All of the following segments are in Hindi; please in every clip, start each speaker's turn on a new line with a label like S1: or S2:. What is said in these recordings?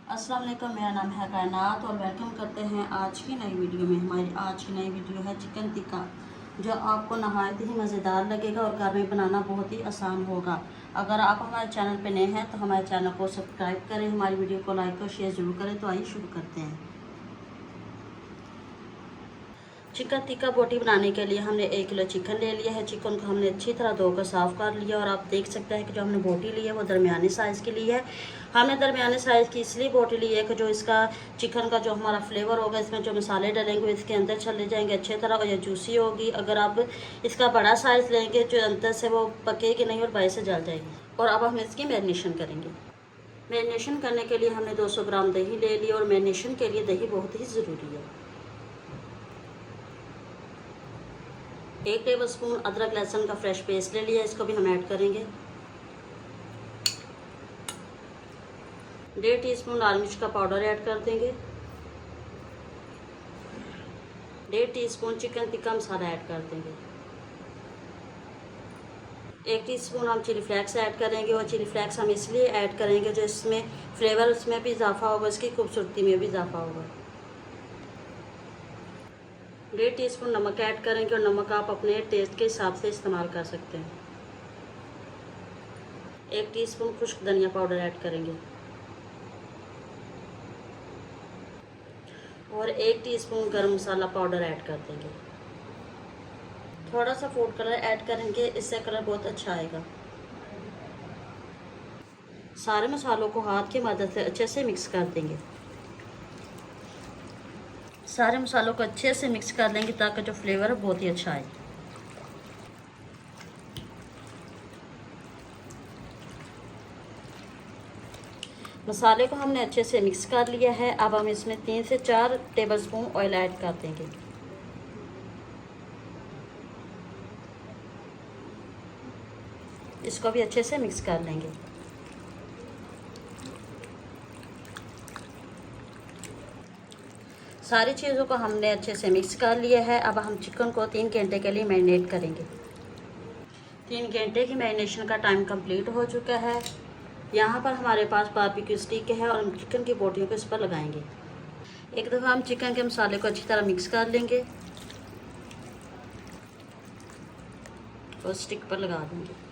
S1: अस्सलाम वालेकुम, मेरा नाम है कायनात और वेलकम करते हैं आज की नई वीडियो में। हमारी आज की नई वीडियो है चिकन टिक्का, जो आपको नहायत ही मज़ेदार लगेगा और घर में बनाना बहुत ही आसान होगा। अगर आप हमारे चैनल पर नए हैं तो हमारे चैनल को सब्सक्राइब करें, हमारी वीडियो को लाइक और शेयर ज़रूर करें। तो आइए शुरू करते हैं। चिकन टिक्का बोटी बनाने के लिए हमने 1 किलो चिकन ले लिया है। चिकन को हमने अच्छी तरह धोकर साफ़ कर लिया और आप देख सकते हैं कि जो हमने बोटी ली है वो दरमियाने साइज़ की ली है। हमने दरमियाने साइज़ की इसलिए बोटी ली है कि जो इसका चिकन का जो हमारा फ्लेवर होगा, इसमें जो मसाले डालेंगे इसके अंदर चले जाएंगे अच्छी तरह और ये जूसी होगी। अगर आप इसका बड़ा साइज़ लेंगे जो अंदर से वो पकेगी नहीं और बाहर से जल जाएगी। और अब हम इसकी मैरिनेशन करेंगे। मैरिनेशन करने के लिए हमने 200 ग्राम दही ले ली और मैरिनेशन के लिए दही बहुत ही ज़रूरी है। 1 टेबलस्पून अदरक लहसुन का फ्रेश पेस्ट ले लिया, इसको भी हम ऐड करेंगे। 1.5 टीस्पून लाल मिर्च का पाउडर ऐड कर देंगे। 1.5 teaspoon chicken tikka masala add कर देंगे। 1 टीस्पून हम चिली फ्लेक्स ऐड करेंगे और चिली फ्लेक्स हम इसलिए ऐड करेंगे जो इसमें फ्लेवर उसमें भी इजाफा होगा, इसकी खूबसूरती में भी इजाफा होगा। 1.5 टीस्पून नमक ऐड करेंगे और नमक आप अपने टेस्ट के हिसाब से इस्तेमाल कर सकते हैं। 1 टीस्पून खुश्क धनिया पाउडर ऐड करेंगे और 1 टीस्पून गरम मसाला पाउडर ऐड कर देंगे। थोड़ा सा फूड कलर ऐड करेंगे, इससे कलर बहुत अच्छा आएगा। सारे मसालों को हाथ की मदद से अच्छे से मिक्स कर देंगे। सारे मसालों को अच्छे से मिक्स कर लेंगे ताकि जो फ्लेवर है बहुत ही अच्छा आए। मसाले को हमने अच्छे से मिक्स कर लिया है। अब हम इसमें 3 से 4 टेबलस्पून ऑयल ऐड कर देंगे। इसको भी अच्छे से मिक्स कर लेंगे। सारी चीज़ों को हमने अच्छे से मिक्स कर लिया है। अब हम चिकन को 3 घंटे के लिए मैरिनेट करेंगे। 3 घंटे की मैरिनेशन का टाइम कंप्लीट हो चुका है। यहाँ पर हमारे पास बारबेक्यू स्टिक है और हम चिकन की बोटियों को इस पर लगाएंगे। एक दफ़ा हम चिकन के मसाले को अच्छी तरह मिक्स कर लेंगे और स्टिक पर लगा देंगे।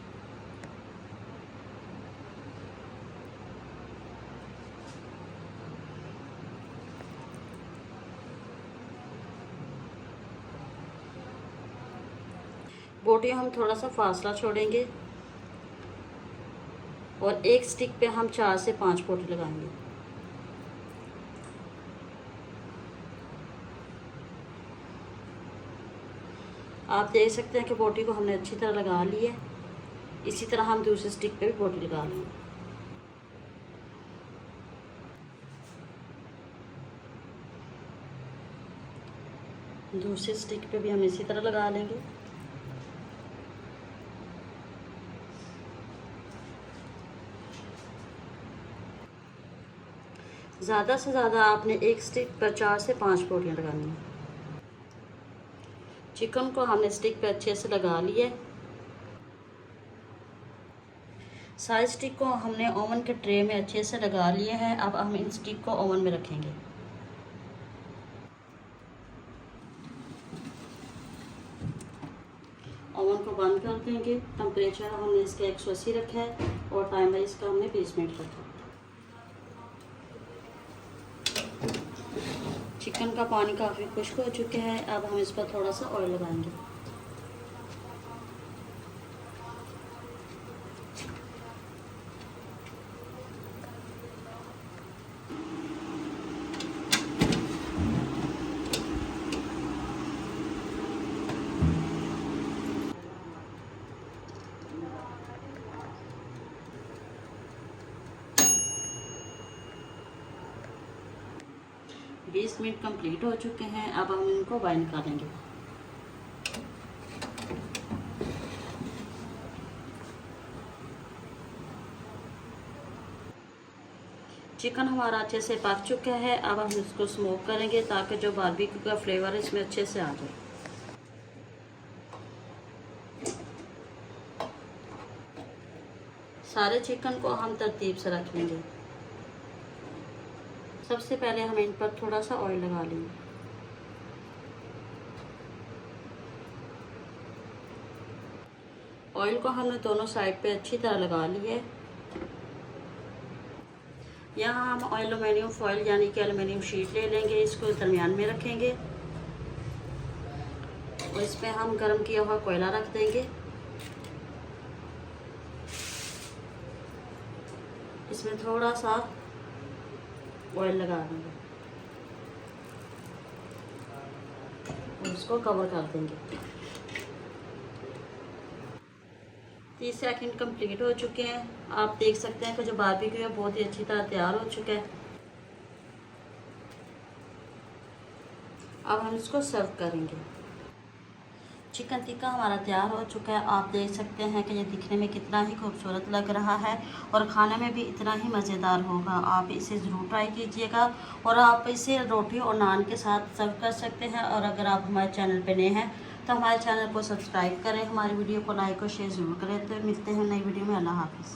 S1: बोटियाँ हम थोड़ा सा फासला छोड़ेंगे और एक स्टिक पे हम 4 से 5 बोटी लगाएंगे। आप देख सकते हैं कि बोटी को हमने अच्छी तरह लगा ली है। इसी तरह हम दूसरे स्टिक पे भी बोटी लगा लेंगे। दूसरे स्टिक पे भी हम इसी तरह लगा लेंगे। ज़्यादा से ज़्यादा आपने एक स्टिक पर 4 से 5 बोटियाँ लगानी हैं। चिकन को हमने स्टिक पे अच्छे से लगा लिया। सारे स्टिक को हमने ओवन के ट्रे में अच्छे से लगा लिए हैं। अब हम इन स्टिक को ओवन में रखेंगे। ओवन को बंद कर देंगे। टेम्परेचर हमने इसका 180 रखा है और टाइमर इसका हमने 20 मिनट रखा है। चिकन का पानी काफ़ी खुश्क हो चुका है। अब हम इस पर थोड़ा सा ऑयल लगाएंगे। बीस मिनट कंप्लीट हो चुके हैं। अब हम इनको बाइंड करेंगे। चिकन हमारा अच्छे से पक चुका है। अब हम इसको स्मोक करेंगे ताकि जो बारबेक्यू का फ्लेवर है इसमें अच्छे से आ जाए। सारे चिकन को हम तरतीब से रख लेंगे। सबसे पहले हम इन पर थोड़ा सा ऑयल लगा लेंगे। ऑयल को हमने दोनों साइड पे अच्छी तरह लगा लिया है। यहाँ हम एलुमिनियम फॉइल यानी कि एलुमिनियम शीट ले लेंगे, इसको दरमियान में रखेंगे और इस पर हम गर्म किया हुआ कोयला रख देंगे। इसमें थोड़ा सा ऑयल लगा देंगे और इसको कवर कर देंगे। 30 सेकंड कंप्लीट हो चुके हैं। आप देख सकते हैं कि जो बारबेक्यू है बहुत ही अच्छी तरह तैयार हो चुका है। अब हम इसको सर्व करेंगे। चिकन टिक्का हमारा तैयार हो चुका है। आप देख सकते हैं कि ये दिखने में कितना ही खूबसूरत लग रहा है और खाने में भी इतना ही मज़ेदार होगा। आप इसे ज़रूर ट्राई कीजिएगा और आप इसे रोटी और नान के साथ सर्व कर सकते हैं। और अगर आप हमारे चैनल पर नए हैं तो हमारे चैनल को सब्सक्राइब करें, हमारी वीडियो को लाइक और शेयर ज़रूर करें। तो मिलते हैं नई वीडियो में। अल्लाह हाफ़िज़।